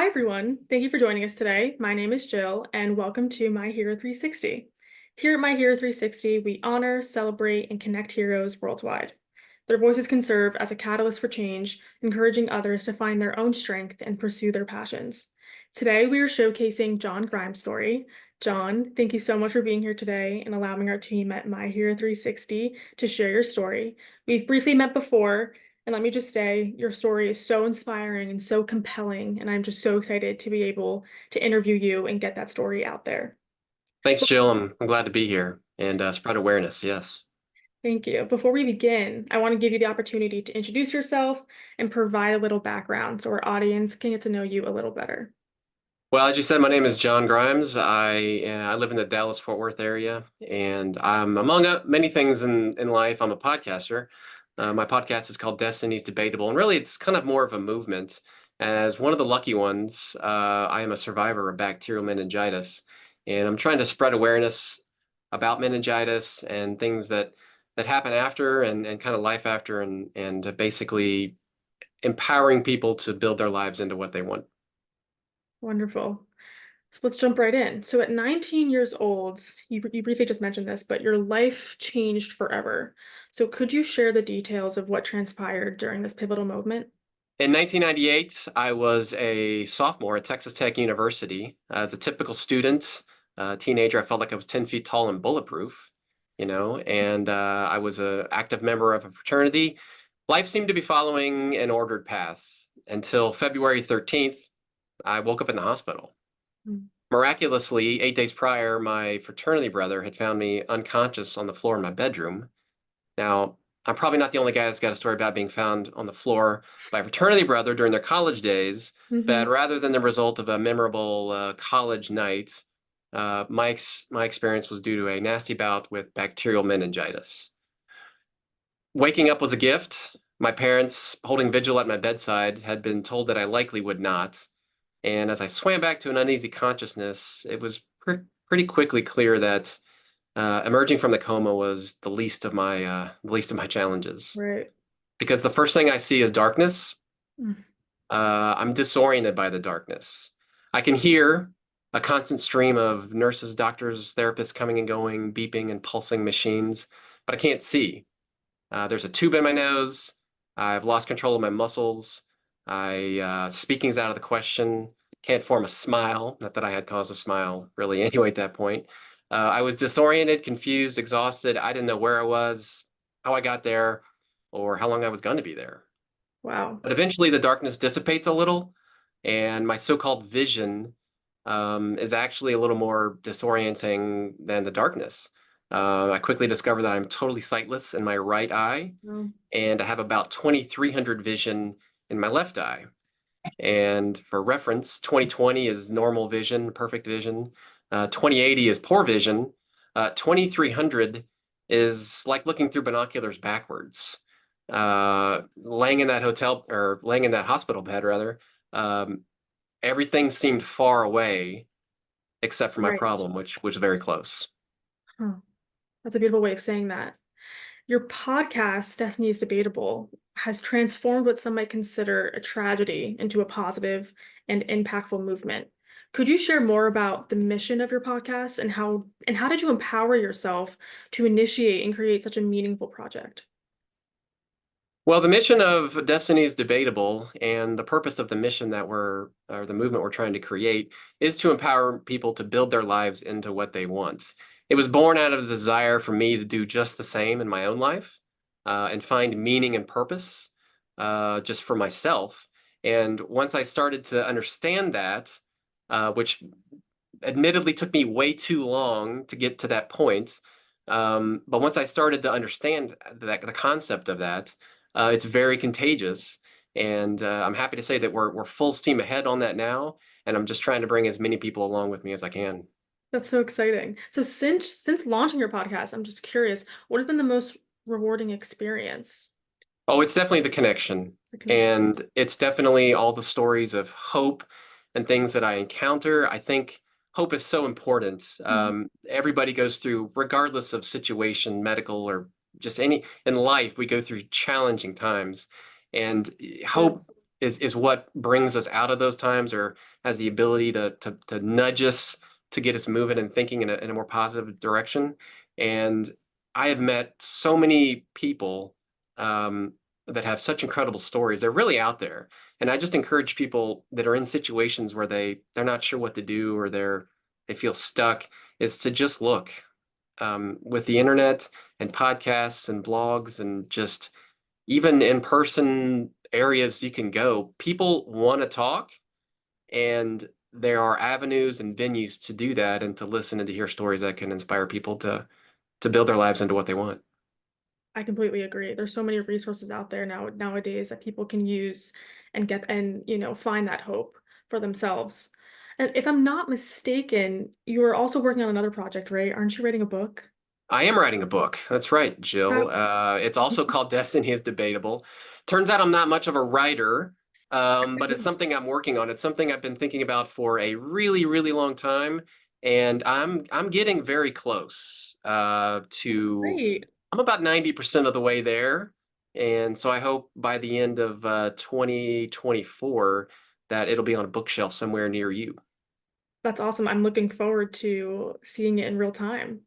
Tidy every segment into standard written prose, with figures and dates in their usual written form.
Hi, everyone. Thank you for joining us today. My name is Jill, and welcome to My Hero 360. Here at My Hero 360, we honor, celebrate, and connect heroes worldwide. Their voices can serve as a catalyst for change, encouraging others to find their own strength and pursue their passions. Today, we are showcasing John Grimes' story. John, thank you so much for being here today and allowing our team at My Hero 360 to share your story. We've briefly met before, and let me just say, your story is so inspiring and so compelling, and I'm just so excited to be able to interview you and get that story out there. Thanks, Jill. I'm glad to be here and spread awareness. Yes. Thank you. Before we begin, I want to give you the opportunity to introduce yourself and provide a little background so our audience can get to know you a little better. Well, as you said, my name is John Grimes. I live in the Dallas-Fort Worth area, and I'm among many things in life. I'm a podcaster. My podcast is called Is Debatable, and really, it's kind of more of a movement. As one of the lucky ones, I am a survivor of bacterial meningitis, and I'm trying to spread awareness about meningitis and things that happen after and kind of life after, and basically empowering people to build their lives into what they want. Wonderful. So let's jump right in. So at 19 years old, you briefly just mentioned this, but your life changed forever. So could you share the details of what transpired during this pivotal moment? In 1998, I was a sophomore at Texas Tech University. As a typical student, teenager, I felt like I was 10 feet tall and bulletproof, and I was an active member of a fraternity. Life seemed to be following an ordered path until February 13th. I woke up in the hospital. Mm. Miraculously, 8 days prior, my fraternity brother had found me unconscious on the floor in my bedroom. Now, I'm probably not the only guy that's got a story about being found on the floor by a fraternity brother during their college days, but Hmm. rather than the result of a memorable college night, my experience was due to a nasty bout with bacterial meningitis. Waking up was a gift. My parents, holding vigil at my bedside, had been told that I likely would not. And as I swam back to an uneasy consciousness, it was pretty quickly clear that emerging from the coma was the least of my challenges. Right. Because the first thing I see is darkness. Mm. I'm disoriented by the darkness. I can hear a constant stream of nurses, doctors, therapists coming and going, beeping and pulsing machines, but I can't see. There's a tube in my nose. I've lost control of my muscles. Speaking's out of the question. Can't form a smile. Not that I had cause a smile really anyway at that point. I was disoriented, confused, exhausted. I didn't know where I was, how I got there, or how long I was going to be there. Wow. But eventually the darkness dissipates a little, and my so-called vision is actually a little more disorienting than the darkness. I quickly discover that I'm totally sightless in my right eye, No. and I have about 2300 vision in my left eye. And for reference, 2020 is normal vision, perfect vision. 2080 is poor vision. 2300 is like looking through binoculars backwards. Laying in that hotel or laying in that hospital bed, rather, um, everything seemed far away except for my Right. problem, which was very close. Huh. That's a beautiful way of saying that. Your podcast, Destiny is Debatable, has transformed what some might consider a tragedy into a positive and impactful movement. Could you share more about the mission of your podcast and how did you empower yourself to initiate and create such a meaningful project? Well, the mission of Destiny is Debatable, and the purpose of the mission or the movement we're trying to create is to empower people to build their lives into what they want. It was born out of the desire for me to do just the same in my own life and find meaning and purpose just for myself. And once I started to understand that, which admittedly took me way too long to get to that point, but once I started to understand the concept of that, it's very contagious, and I'm happy to say that we're full steam ahead on that now, and I'm just trying to bring as many people along with me as I can. That's so exciting. So since launching your podcast, I'm just curious, what has been the most rewarding experience? Oh, it's definitely the connection, The connection. and it's definitely all the stories of hope and things that I encounter. I think hope is so important. Mhm. Everybody goes through, regardless of situation, medical or just any in life, we go through challenging times, and hope Yes. is what brings us out of those times, or has the ability to nudge us to get us moving and thinking in a more positive direction. And I have met so many people um, that have such incredible stories. They're really out there, and I just encourage people that are in situations where they're not sure what to do, or they feel stuck, is to just look. With the internet and podcasts and blogs and just even in person areas you can go, people want to talk, and there are avenues and venues to do that and to listen and to hear stories that can inspire people to build their lives into what they want. I completely agree. There's so many resources out there nowadays that people can use and get and, find that hope for themselves. And if I'm not mistaken, you are also working on another project, right? Aren't you writing a book? I am writing a book. That's right, How Jill. It's also called Destiny is Debatable. Turns out I'm not much of a writer, but it's something I'm working on. It's something I've been thinking about for a really, really long time, and I'm getting very close to. great. I'm about 90% of the way there, and so I hope by the end of 2024 that it'll be on a bookshelf somewhere near you. That's awesome. I'm looking forward to seeing it in real time.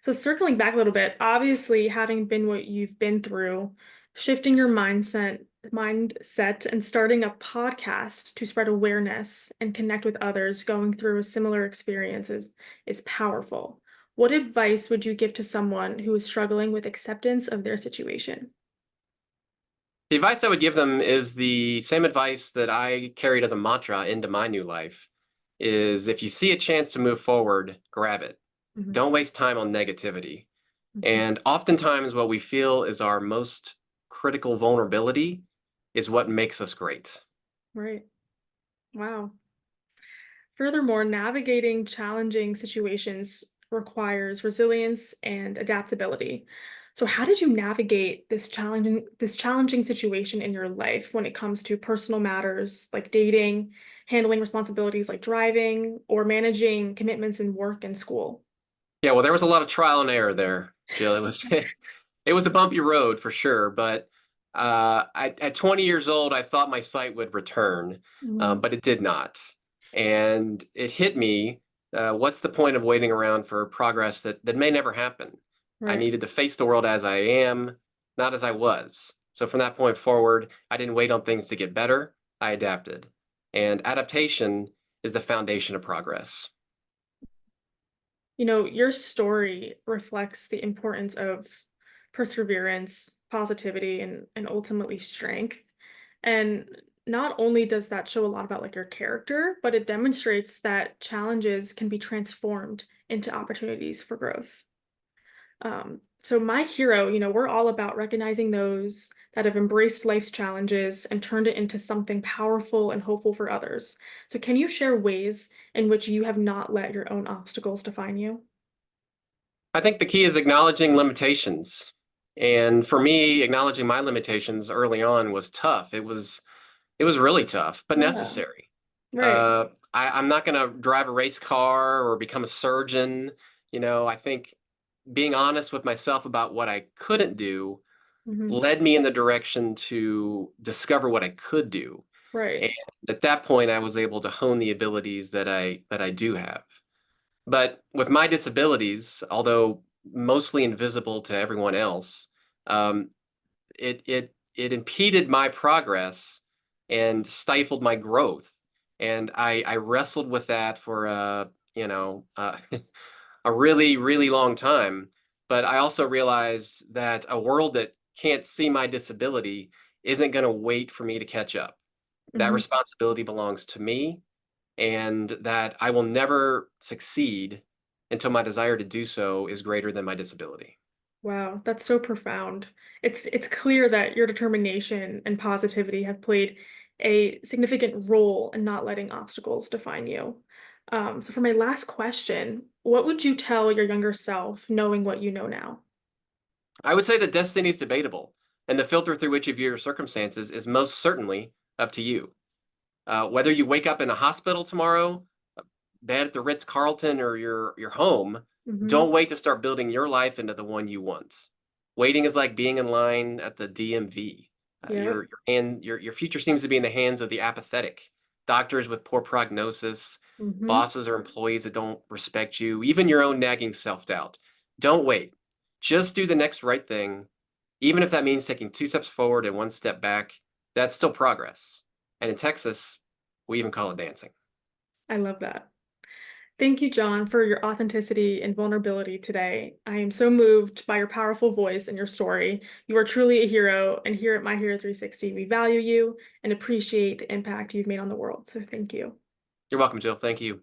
So circling back a little bit, obviously having been what you've been through, shifting your mindset and starting a podcast to spread awareness and connect with others going through similar experiences is powerful. What advice would you give to someone who is struggling with acceptance of their situation? The advice I would give them is the same advice that I carried as a mantra into my new life is if you see a chance to move forward, grab it. Mhm, Don't waste time on negativity. mhm. And oftentimes what we feel is our most critical vulnerability is what makes us great. Right. Wow. Furthermore, navigating challenging situations requires resilience and adaptability. So how did you navigate this challenging situation in your life when it comes to personal matters like dating, handling responsibilities like driving, or managing commitments in work and school? Yeah, well, there was a lot of trial and error there, Jill. It was it was a bumpy road for sure, but at 20 years old, I thought my sight would return, Mhm. but it did not. And it hit me, what's the point of waiting around for progress that may never happen? I Right. needed to face the world as I am, not as I was. So from that point forward, I didn't wait on things to get better. I adapted. And adaptation is the foundation of progress. Your story reflects the importance of perseverance, positivity, and ultimately strength. And not only does that show a lot about like your character, but it demonstrates that challenges can be transformed into opportunities for growth. So my hero, we're all about recognizing those that have embraced life's challenges and turned it into something powerful and hopeful for others. So can you share ways in which you have not let your own obstacles define you? I think the key is acknowledging limitations. And for me, acknowledging my limitations early on was tough. It was really tough, but Yeah, necessary. right. I'm not going to drive a race car or become a surgeon. I think being honest with myself about what I couldn't do Mhm. led me in the direction to discover what I could do. Right. And at that point, I was able to hone the abilities that I do have. But with my disabilities, although mostly invisible to everyone else, um, it impeded my progress and stifled my growth. And I wrestled with that for a really really long time. But I also realized that a world that can't see my disability isn't going to wait for me to catch up. That Mhm. responsibility belongs to me, and that I will never succeed until my desire to do so is greater than my disability. Wow, that's so profound. It's clear that your determination and positivity have played a significant role in not letting obstacles define you. So for my last question, what would you tell your younger self knowing what you know now? I would say that destiny is debatable, and the filter through which you view your circumstances is most certainly up to you. Whether you wake up in a hospital tomorrow, bed at the Ritz Carlton, or your home, Hmm. don't wait to start building your life into the one you want. Waiting is like being in line at the DMV. Yep. Your future seems to be in the hands of the apathetic, doctors with poor prognosis, Hmm. bosses or employees that don't respect you, even your own nagging self-doubt. Don't wait. Just do the next right thing, even if that means taking 2 steps forward and 1 step back. That's still progress. And in Texas, we even call it dancing. I love that. Thank you, John, for your authenticity and vulnerability today. I am so moved by your powerful voice and your story. You are truly a hero, and here at My Hero 360, we value you and appreciate the impact you've made on the world. So thank you. You're welcome, Jill. Thank you.